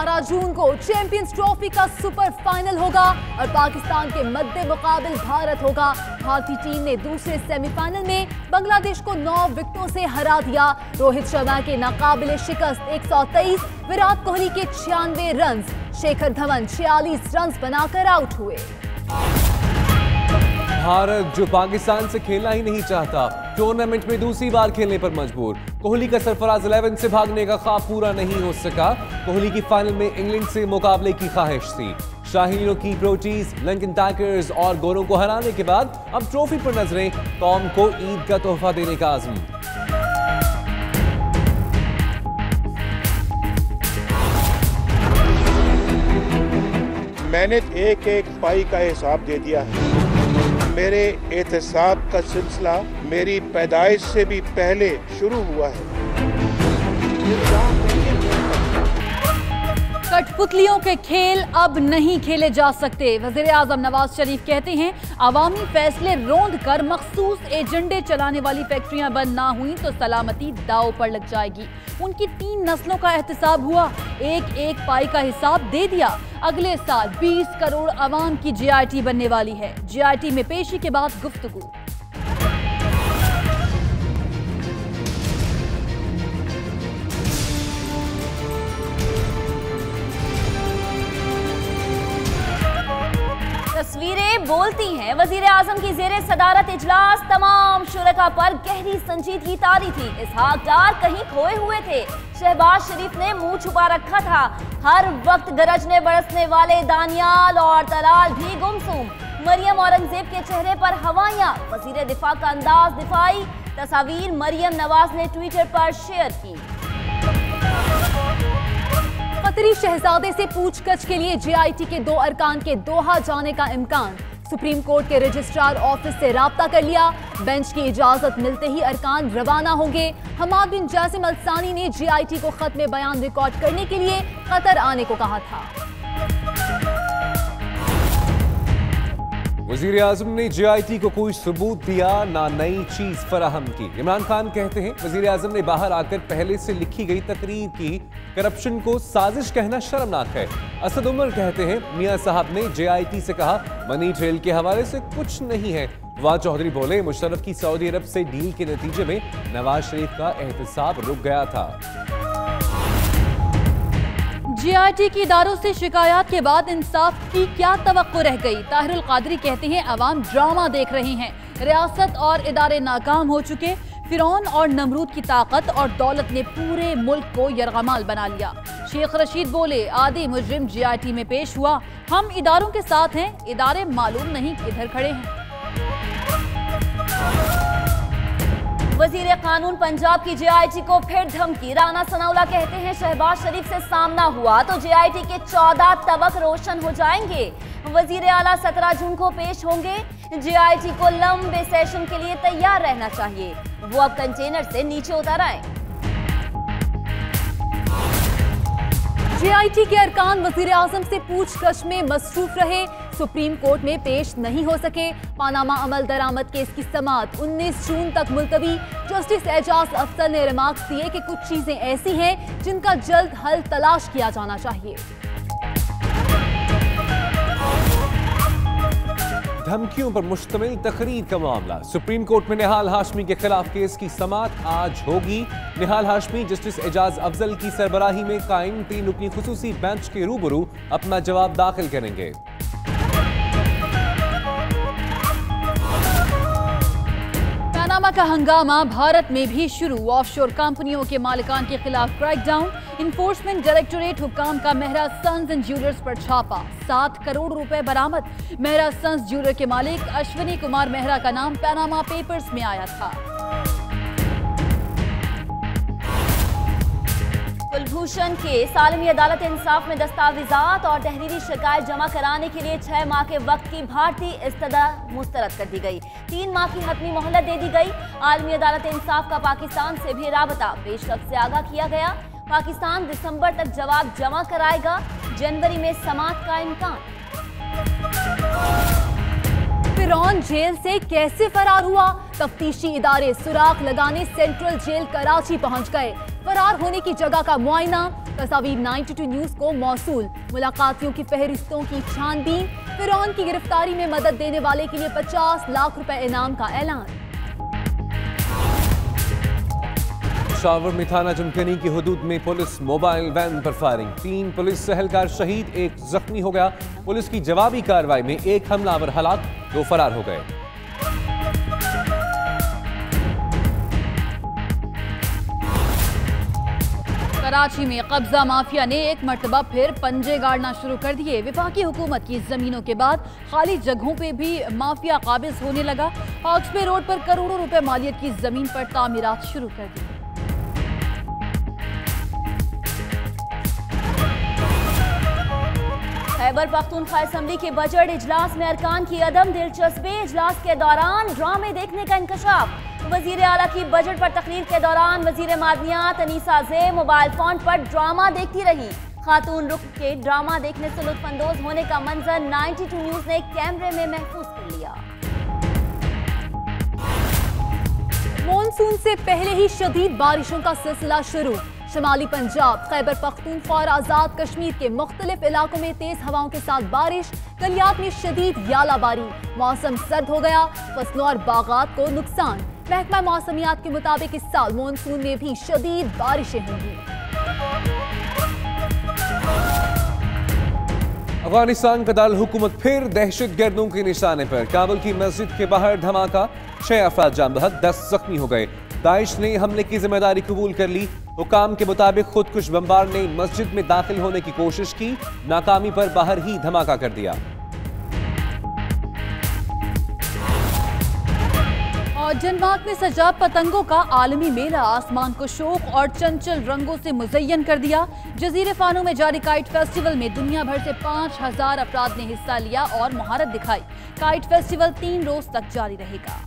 18 जून को champions trophy का super final होगा और पाकिस्तान के मद्दे मुकाबिल भारत होगा। भारतीय टीम ने दूसरे सेमीफाइनल में बांग्लादेश को 9 विकेटों से हरा दिया। रोहित शर्मा के नाकाबिले शिकस्त 123, विराट कोहली के 96 रन, शेखर धवन 46 रन बनाकर आउट हुए। भारत जो पाकिस्तान से खेलना ही नहीं चाहता, टूर्नामेंट में दूसरी बार खेलने पर मजबूर। कोहली का सरफराज 11 से भागने का ख्वाब पूरा नहीं हो सका। कोहली की फाइनल में इंग्लैंड से मुकाबले की ख्वाहिश थी। शाहीनों की प्रोटीज, लंकन टाइगर्स और गोरों को हराने के बाद अब ट्रॉफी पर नजरें, कौम को ईद का तोहफा देने का आज़म। मैंने एक एक पाई का हिसाब दे दिया है। मेरे एहतसाब का सिलसिला मेरी पैदाइश से भी पहले शुरू हुआ है। कठपुतलियों के खेल अब नहीं खेले जा सकते। वज़ीर आज़म नवाज शरीफ कहते हैं, अवामी फैसले रोंद कर मखसूस एजेंडे चलाने वाली फैक्ट्रियां बंद ना हुई तो सलामती दांव पर लग जाएगी। उनकी 3 नस्लों का एहतसाब हुआ, एक एक पाई का हिसाब दे दिया। अगले साल 20 करोड़ अवाम की जीआईटी बनने वाली है। जीआईटी में पेशी के बाद गुफ्तगू। तस्वीरें बोलती हैं। वजीर आजम की जेरे सदारत इजलास तमाम शुरका पर गहरी संजीदगी तारी थी। इसहाक डार कहीं खोए हुए थे। शहबाज शरीफ ने मुंह छुपा रखा था। हर वक्त गरजने बरसने वाले दानियाल और तलाल भी गुमसुम। मरियम औरंगजेब के चेहरे पर हवाइयां। वजीर दिफा का अंदाज दिफाई। तस्वीर मरियम नवाज ने ट्विटर पर शेयर की। कतरी शहजादे से पूछताछ के लिए जीआईटी के 2 अरकान के दोहा जाने का इम्कान। सुप्रीम कोर्ट के रजिस्ट्रार ऑफिस से राब्ता कर लिया। बेंच की इजाजत मिलते ही अरकान रवाना होंगे। हमाद बिन जासिम अल सानी ने जीआईटी को खत में बयान रिकॉर्ड करने के लिए कतर आने को कहा था। वजीर आजम ने जीआईटी को कोई सबूत दिया ना नई चीज फराहम की। इमरान खान कहते हैं, वजीर आजम ने बाहर आकर पहले से लिखी गई तकरीर की। करप्शन को साजिश कहना शर्मनाक है। असद उमर कहते हैं, मियां साहब ने जीआईटी से कहा मनी ट्रेल के हवाले से कुछ नहीं है। फवाद चौधरी बोले, मुशर्रफ की सऊदी अरब से डील के नतीजे में नवाज शरीफ का एहतसाब रुक गया था। जीआईटी की इदारों से शिकायत के बाद इंसाफ की क्या तवक्को रह गई। ताहिरुल कादरी कहते हैं, अवाम ड्रामा देख रहे हैं। रियासत और इदारे नाकाम हो चुके। फिरौन और नमरूद की ताकत और दौलत ने पूरे मुल्क को यरगमाल बना लिया। शेख रशीद बोले, आदि मुजरिम जीआईटी में पेश हुआ। हम इदारों के साथ हैं, इदारे मालूम नहीं किधर खड़े हैं। वजीर कानून पंजाब की जीआईटी को फिर धमकी। राना सनाउल्लाह कहते हैं, शहबाज शरीफ से सामना हुआ तो जीआईटी के 14 तबक रोशन हो जाएंगे। वजीर आला 17 जून को पेश होंगे। जीआईटी को लंबे सेशन के लिए तैयार रहना चाहिए। वो अब कंटेनर से नीचे उतर आए। जीआईटी के अरकान वजीर आजम से पूछताछ में मसरूफ रहे। सुप्रीम कोर्ट में पेश नहीं हो सके। पानामा अमल दरामद केस की समाअत 19 जून तक मुलतवी। जस्टिस एजाज अफजल ने रिमार्क्स दिए कि कुछ चीजें ऐसी हैं जिनका जल्द हल तलाश किया जाना चाहिए। धमकियों पर मुश्तमिल तकरीर का मामला। सुप्रीम कोर्ट में निहाल हाशमी के खिलाफ केस की समाअत आज होगी। निहाल हाशमी जस्टिस एजाज अफजल की सरबराही में कायम 3 रुकनी खुसूसी बेंच के रूबरू अपना जवाब दाखिल करेंगे। पनामा का हंगामा भारत में भी शुरू। ऑफशोर कंपनियों के मालिकान के खिलाफ क्रैकडाउन। इन्फोर्समेंट डायरेक्टोरेट हुक्काम का मेहरा सन्स एंड ज्वेलर्स पर छापा। 7 करोड़ रुपए बरामद। मेहरा सन्स ज्वेलर के मालिक अश्विनी कुमार मेहरा का नाम पनामा पेपर्स में आया था। कुलभूषण केस। आलमी अदालत इंसाफ में दस्तावेजात और तहरीरी शिकायत जमा कराने के लिए 6 माह के वक्त की भारतीय इस्तदा मुस्तरद कर दी गई। 3 माह की हतमी मोहलत दे दी गई। आलमी अदालत इंसाफ का पाकिस्तान से भी राबता। पेशरफ्त से आगाह किया गया। पाकिस्तान दिसंबर तक जवाब जमा कराएगा। जनवरी में समाअत का इम्कान। फिरौन जेल से कैसे फरार हुआ? तफ्तीशी इदारे सुराख लगाने सेंट्रल जेल कराची पहुंच गए। फरार होने की जगह का मुआयना, तस्वीर 92 न्यूज को मौसूल। मुलाकातियों की फहरिस्तों की छानबीन। फिरौन की गिरफ्तारी में मदद देने वाले के लिए 50 लाख रुपए इनाम का ऐलान। पेशावर में थाना चमकनी की हुदूद में पुलिस मोबाइल वैन पर फायरिंग। 3 पुलिस सहलकार शहीद, 1 जख्मी हो गया। पुलिस की जवाबी कार्रवाई में 1 हमलावर हलाक, 2 फरार हो गए। कराची में कब्जा माफिया ने एक मर्तबा फिर पंजे गाड़ना शुरू कर दिए। वफाकी हुकूमत की जमीनों के बाद खाली जगहों पे भी माफिया काबिज होने लगा। हॉक्सबे रोड पर करोड़ों रुपए मालियत की जमीन पर तामीरात शुरू कर दी। खैबर पख्तूनख्वा असेंबली के बजट इजलास में अरकान की अदम दिलचस्पी। इजलास के दौरान ड्रामे देखने का इंकशाफ। वजीर आला की बजट पर तकरीर के दौरान वजीर मादनियात अनीसा ज़ेब मोबाइल फोन पर ड्रामा देखती रही। खातून रुख के ड्रामा देखने से लुत्फानंदोज होने का मंजर 92 न्यूज ने कैमरे में महफूज कर लिया। मॉनसून से पहले ही शदीद बारिशों का सिलसिला शुरू। शिमाली पंजाब, खैबर पख्तूनख्वा और आजाद कश्मीर के मुख्तलिफ इलाकों में तेज हवाओं के साथ बारिश। कलियात में शदीद यालाबारी। मौसम सर्द हो गया, फसलों और बागात को नुकसान। महकमा मौसमियात के मुताबिक इस साल मॉनसून में भी शदीद बारिशें होंगी। अफगानिस्तान का दारुल हुकूमत फिर दहशतगर्दों के निशाने पर। काबुल की मस्जिद के बाहर धमाका, 6 अफराद जान बहक, 10 जख्मी हो गए। दाइश ने हमले की जिम्मेदारी कबूल कर ली। हुकाम के मुताबिक खुदकुश बमबार ने मस्जिद में दाखिल होने की कोशिश की, नाकामी पर बाहर ही धमाका कर दिया। और जनमात में सजा पतंगों का आलमी मेला आसमान को शोक और चंचल रंगों से मुज़य्यन कर दिया। जजीरे फानू में जारी काइट फेस्टिवल में दुनिया भर से 5000 अफराद ने हिस्सा लिया और महारत दिखाई। काइट फेस्टिवल 3 रोज तक जारी रहेगा।